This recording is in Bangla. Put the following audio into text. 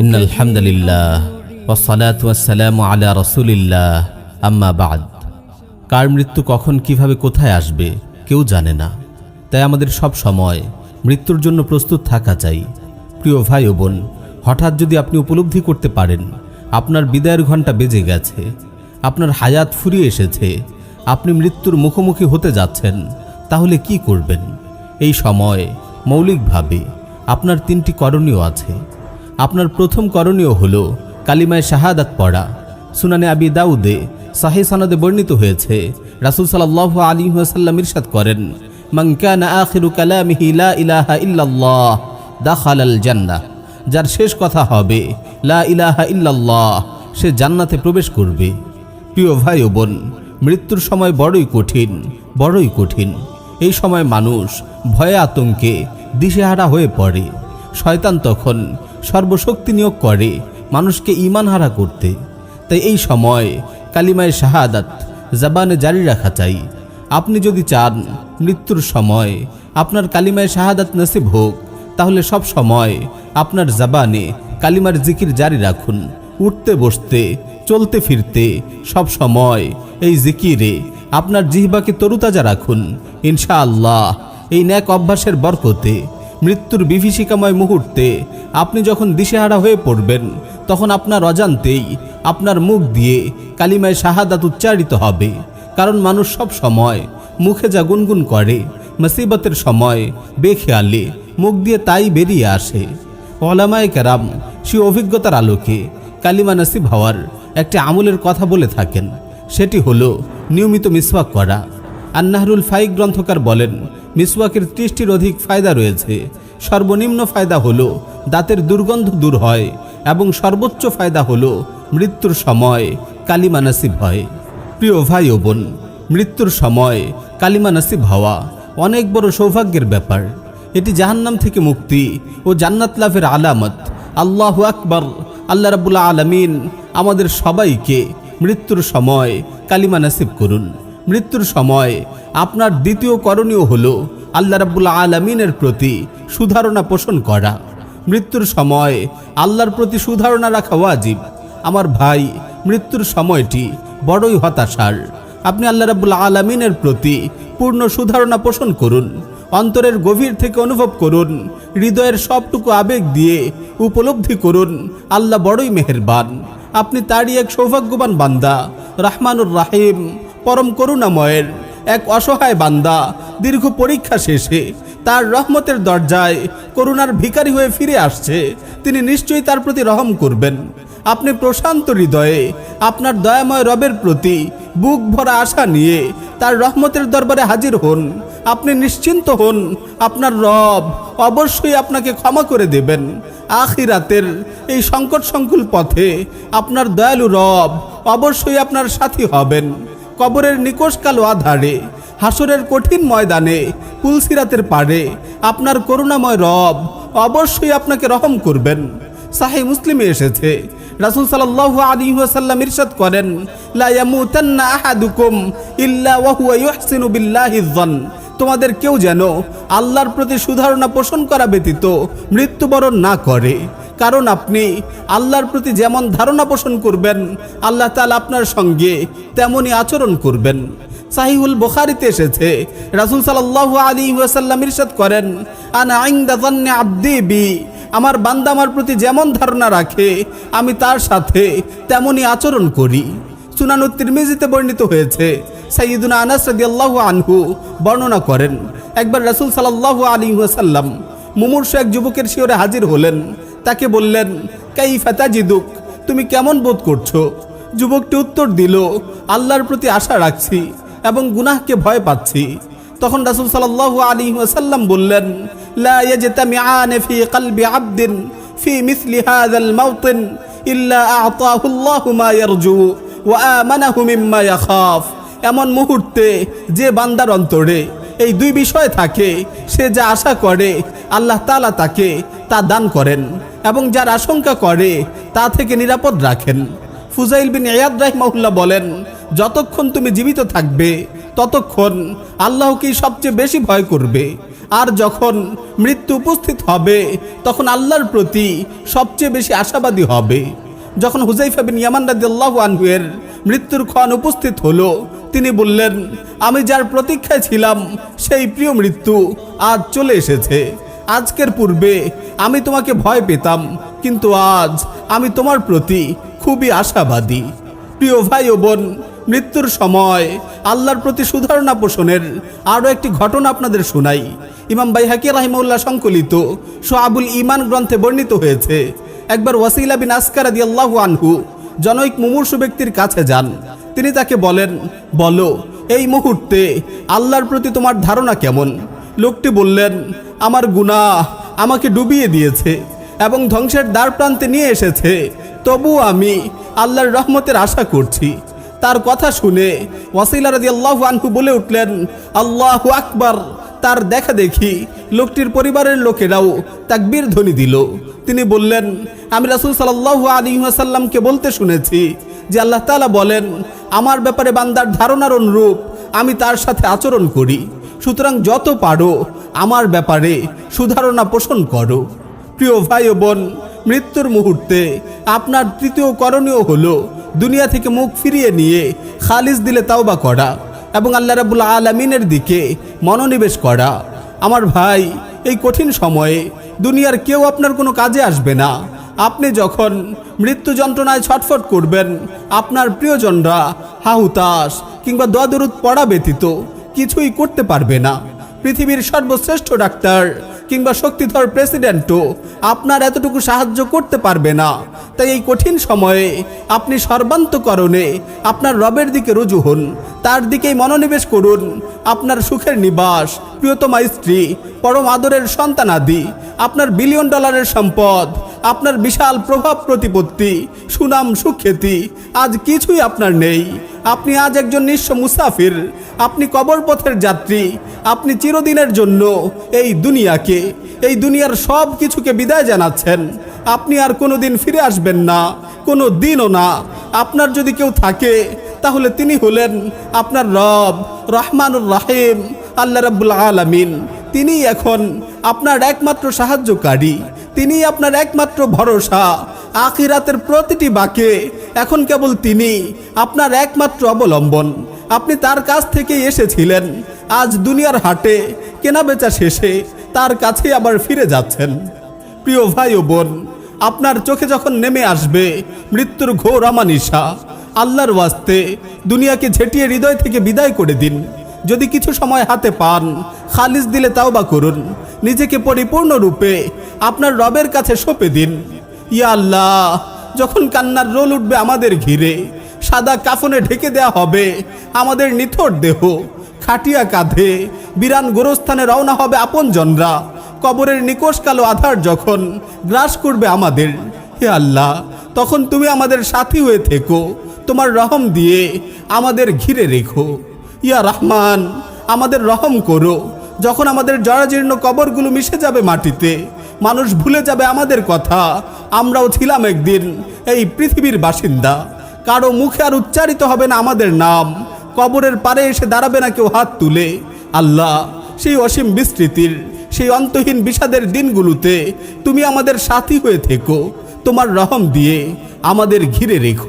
ইন্নাল হামদুলিল্লাহ ওয়াসসালাতু ওয়াসসালামু আলা রাসূলিল্লাহ আম্মা বা'দ। কার মৃত্যু কখন কিভাবে কোথায় আসবে কেউ জানে না, তাই আমাদের সব সময় মৃত্যুর জন্য প্রস্তুত থাকা চাই। প্রিয় ভাই ও বোন, হঠাৎ যদি আপনি উপলব্ধি করতে পারেন আপনার বিদায়ের ঘণ্টা বেজে গেছে, আপনার হায়াত ফুরিয়ে এসেছে, আপনি মৃত্যুর মুখোমুখি হতে যাচ্ছেন, তাহলে কি করবেন? এই সময় মৌলিকভাবে আপনার তিনটি করণীয় আছে। আপনার প্রথম করণীয় হলো কালিমায়ে শাহাদাত পড়া। সুনানে আবি দাউদে সহিহ সনদে বর্ণিত হয়েছে, রাসূল সাল্লাল্লাহু আলাইহি ওয়াসাল্লাম ইরশাদ করেন, মান কানা আখিরু কালামিহি লা ইলাহা ইল্লাল্লাহ দাখালাল জান্নাহ। যার শেষ কথা হবে লা ইলাহা ইল্লাল্লাহ, সে জান্নাতে প্রবেশ করবে। প্রিয় ভাই ও বোন, মৃত্যুর সময় বড়ই কঠিন। এই সময় মানুষ ভয়ে আতঙ্কে দিশেহারা হয়ে পড়ে। শয়তান তখন সর্বশক্তি নিয়োগ করে মানুষকে ঈমানহারা করতে। তাই এই সময় কালিমায়ে শাহাদাত জবানে জারি রাখা চাই। আপনি যদি চান মৃত্যুর সময় আপনার কালিমায়ে শাহাদাত নসিব হোক, তাহলে সব সময় আপনার জবানে কালিমার জিকির জারি রাখুন। উঠতে বসতে চলতে ফিরতে সব সময় এই জিকিরে আপনার জিহ্বাকে তরুতাজা রাখুন। ইনশাআল্লাহ এই নেক অভ্যাসের বরকতে মৃত্যুর বিভীষিকাময় মুহূর্তে আপনি যখন দিশেহারা হয়ে পড়বেন, তখন আপনার অজান্তেই আপনার মুখ দিয়ে কালিমায়ে শাহাদাত উচ্চারিত হবে। কারণ মানুষ সব সময় মুখে যা গুনগুন করে, মুসিবতের সময় বেখেয়ালে মুখ দিয়ে তাই বেরিয়ে আসে। উলামায়ে কেরাম সেই অভিজ্ঞতার আলোকে কালিমা নসিব হওয়ার একটি আমলের কথা বলে থাকেন। সেটি হলো নিয়মিত মিসওয়াক করা। আন-নাহরুল ফাইক গ্রন্থকার বলেন, মিসওয়াকের 30টির অধিক ফায়দা রয়েছে। সর্বনিম্ন ফায়দা হলো দাঁতের দুর্গন্ধ দূর হয় এবং সর্বোচ্চ ফায়দা হলো মৃত্যুর সময় কালিমা নসিব হয়। প্রিয় ভাই ও বোন, মৃত্যুর সময় কালিমা নসিব হওয়া অনেক বড় সৌভাগ্যের ব্যাপার। এটি জাহান্নাম থেকে মুক্তি ও জান্নাত লাভের আলামত। আল্লাহু আকবার। আল্লাহ রাব্বুল আলামিন আমাদের সবাইকে মৃত্যুর সময় কালিমা নসিব করুন। মৃত্যুর সময় আপনার দ্বিতীয় করণীয় হলো আল্লাহ রাব্বুল আলামিনের প্রতি সুধারণা পোষণ করা। মৃত্যুর সময় আল্লাহর প্রতি সুধারণা রাখা ওয়াজিব। আমার ভাই, মৃত্যুর সময়টি বড়ই হতাশার। আপনি আল্লাহ রাব্বুল আলামিনের প্রতি পূর্ণ সুধারণা পোষণ করুন। অন্তরের গভীর থেকে অনুভব করুন, হৃদয়ের সবটুকু আবেগ দিয়ে উপলব্ধি করুন আল্লাহ বড়ই মেহেরবান। আপনি তারই এক সৌভাগ্যবান বান্দা, রহমানুর রাহিম, পরম করুণাময়ের এক অসহায় বান্দা। দীর্ঘ পরীক্ষা শেষে তার রহমতের দরজায় করুণার ভিখারি হয়ে ফিরে আসছে। তিনি নিশ্চয়ই তার প্রতি রহম করবেন। আপনি প্রশান্ত হৃদয়ে আপনার দয়াময় রবের প্রতি বুক ভরা আশা নিয়ে তার রহমতের দরবারে হাজির হন। আপনি নিশ্চিন্ত হন, আপনার রব অবশ্যই আপনাকে ক্ষমা করে দেবেন। আখিরাতের এই সংকট সংকুল পথে আপনার দয়ালু রব অবশ্যই আপনার সাথী হবেন। কবরের নিকষ কালো আধারে, হাসরের কঠিন ময়দানে, পুলসিরাতের পাড়ে আপনার করুণাময় রব অবশ্যই আপনাকে রহম করবেন। সাহিহ মুসলিমে এসেছে, রাসূল সাল্লাল্লাহু আলাইহি ওয়াসাল্লাম ইরশাদ করেন, লা ইয়ামুতান্না আহাদুকুম ইল্লা ওয়া হুয়া ইউহসিনু বিল্লাহি যন। তোমাদের কেউ যেন আল্লাহর প্রতি সুধারণা পোষণ করা ব্যতীত মৃত্যুবরণ না করে। কারণ আপনি আল্লাহর প্রতি যেমন ধারণা পোষণ করবেন, আল্লাহ তাআলা আপনার সঙ্গে তেমনই আচরণ করবেন। সাহিহুল বুখারীতে এসেছে, রাসূল সাল্লাল্লাহু আলাইহি ওয়াসাল্লাম ইরশাদ করেন, আনা ইনদা যান্নি আবদি বি। আমার বান্দা আমার প্রতি যেমন ধারণা রাখে, আমি তার সাথে তেমনই আচরণ করি। সুনানুত তিরমিজিতে বর্ণিত হয়েছে, সাইয়্যিদুনা আনাস রাদিয়াল্লাহু আনহু বর্ণনা করেন, একবার রাসূল সাল্লাল্লাহু আলাইহি ওয়াসাল্লাম মুমূর্ষু এক যুবকের শিয়রে হাজির হলেন। তাকে বললেন, কাইফা তাজিদুক, তুমি কেমন বোধ করছো? যুবকটি উত্তর দিল, আল্লাহর প্রতি আশা রাখছি এবং গুনাহকে ভয় পাচ্ছি। তখন রাসূল সাল্লাল্লাহু আলাইহি ওয়াসাল্লাম বললেন, লা ইয়াজতামিআন ফি কলবি আবদিন ফি মিসলি হাযাল মাওতিন ইল্লা আ'তাহু আল্লাহু মা ইয়ারজু ওয়া আমানাহু মিম্মা ইয়াখাফ। এমন মুহূর্তে যে বান্দার অন্তরে এই দুই বিষয় থাকে, সে যা আশা করে আল্লাহ তাআলা তাকে তা দান করেন এবং যার আশঙ্কা করে তা থেকে নিরাপদ রাখেন। ফুজাইল বিন ইয়াদ রাহিমাহুল্লাহ বলেন, যতক্ষণ তুমি জীবিত থাকবে ততক্ষণ আল্লাহকেই সবচেয়ে বেশি ভয় করবে। আর যখন মৃত্যু উপস্থিত হবে তখন আল্লাহর প্রতি সবচেয়ে বেশি আশাবাদী হবে। যখন হুযাইফা বিন ইয়ামান রাদিয়াল্লাহু আনহু এর মৃত্যুর ক্ষণ উপস্থিত হলো, তিনি বললেন, আমি যার প্রতীক্ষায় ছিলাম সেই প্রিয় মৃত্যু আজ চলে এসেছে। আজকের পূর্বে আমি তোমাকে ভয় পেতাম, কিন্তু আজ আমি তোমার প্রতি খুবই আশাবাদী। প্রিয় ভাই ও বোন, মৃত্যুর সময় আল্লাহর প্রতি সুধারণা পোষণের আরও একটি ঘটনা আপনাদের শোনাই। ইমাম বাইহাকি রাহিমাহুল্লাহ সংকলিত শুআবুল ঈমান গ্রন্থে বর্ণিত হয়েছে, একবার ওয়াসিলা বিন আসকার রাদিয়াল্লাহু আনহু জনৈক মুমূর্ষু ব্যক্তির কাছে যান। তিনি তাকে বলেন, বলো এই মুহূর্তে আল্লাহর প্রতি তোমার ধারণা কেমন? লোকটি বললেন, আমার গুনাহ আমাকে ডুবিয়ে দিয়েছে এবং ধ্বংসের দ্বার প্রান্তে নিয়ে এসেছে, তবু আমি আল্লাহর রহমতের আশা করছি। তার কথা শুনে ওয়াসিলা রাদিয়াল্লাহু আনহু বলে উঠলেন, আল্লাহু আকবার। তার দেখা দেখি লোকটির পরিবারের লোকেরাও তাকবীর ধ্বনি দিল। তিনি বললেন, আমি রাসূল সাল্লাল্লাহু আলাইহি ওয়াসাল্লামকে বলতে শুনেছি যে আল্লাহ তাআলা বলেন, আমার ব্যাপারে বান্দার ধারণার অনুরূপ আমি তার সাথে আচরণ করি, সুতরাং যত পারো আমার ব্যাপারে সুধারণা পোষণ করো। প্রিয় ভাই ও বোন, মৃত্যুর মুহূর্তে আপনার তৃতীয় করণীয় হলো দুনিয়া থেকে মুখ ফিরিয়ে নিয়ে খালিস দিলে তাওবা করা এবং আল্লাহ রাব্বুল আলামিনের দিকে মনোনিবেশ করা। আমার ভাই, এই কঠিন সময়ে দুনিয়ার কেউ আপনার কোনো কাজে আসবে না। আপনি যখন মৃত্যু যন্ত্রণায় ছটফট করবেন, আপনার প্রিয়জনরা হাহুতাশ কিংবা দোয়া দরুদ পড়া ব্যতীত কিছুই করতে পারবে না। পৃথিবীর সর্বশ্রেষ্ঠ ডাক্তার কিংবা শক্তিধর প্রেসিডেন্টও আপনার এতটুকু সাহায্য করতে পারবে না। তাই এই কঠিন সময়ে আপনি সর্বান্তকরণে আপনার রবের দিকে রুজু হন, তার দিকেই মনোনিবেশ করুন। আপনার সুখের নিবাস, প্রিয়তমা স্ত্রী, পরম আদরের সন্তানাদি, আপনার বিলিয়ন ডলারের সম্পদ, আপনার বিশাল প্রভাব প্রতিপত্তি, সুনাম সুখ্যাতি আজ কিছুই আপনার নেই। আপনি আজ একজন নিঃস্ব মুসাফির, আপনি কবর পথের যাত্রী। আপনি চিরদিনের জন্য এই দুনিয়াকে, এই দুনিয়ার সব কিছুকে বিদায় জানাচ্ছেন। আপনি আর কোনোদিন ফিরে আসবেন না, কোনো দিনও না। আপনার যদি কেউ থাকে তাহলে তিনি হলেন আপনার রব রহমানুর রাহিম আল্লাহ রাব্বুল আলামিন। তিনি এখন আপনার একমাত্র সাহায্যকারী, তিনি আপনার একমাত্র ভরসা। আখিরাতের প্রতিটি বাঁকে এখন কেবল তিনি আপনার একমাত্র অবলম্বন। আপনি তার কাছ থেকেই এসেছিলেন, আজ দুনিয়ার হাটে কেনাবেচা শেষে তার কাছে আবার ফিরে যাচ্ছেন। প্রিয় ভাই ও বোন, আপনার চোখে যখন নেমে আসবে মৃত্যুর ঘোর অমানিশা, আল্লাহর ওয়াস্তে দুনিয়াকে ঝেঁটিয়ে হৃদয় থেকে বিদায় করে দিন। যদি কিছু সময় হাতে পান, খালিস দিলে তাওবা করুন, নিজেকে পরিপূর্ণরূপে আপনার রবের কাছে সঁপে দিন। ইয়া আল্লাহ, যখন কান্নার রোল উঠবে আমাদের ঘিরে, সাদা কাফনে ঢেকে দেয়া হবে আমাদের নিথর দেহ, খাটিয়া কাঁধে বিরান গোরস্থানে রওনা হবে আপনজনরা, কবরের নিকোষ কালো আধার যখন গ্রাস করবে আমাদের, হে আল্লাহ, তখন তুমি আমাদের সাথী হয়ে থেকো, তোমার রহম দিয়ে আমাদের ঘিরে রেখো। ইয়া রহমান, আমাদের রহম করো। যখন আমাদের জরাজীর্ণ কবরগুলো মিশে যাবে মাটিতে, মানুষ ভুলে যাবে আমাদের কথা, আমরাও ছিলাম একদিন এই পৃথিবীর বাসিন্দা। কারো মুখে আর উচ্চারিত হবে না আমাদের নাম, কবরের পারে এসে দাঁড়াবে না কেউ হাত তুলে। আল্লাহ, সেই অসীম বিস্তৃতির, সেই অন্তহীন বিষাদের দিনগুলোতে তুমি আমাদের সাথী হয়ে থেকো, তোমার রহম দিয়ে আমাদের ঘিরে রেখো।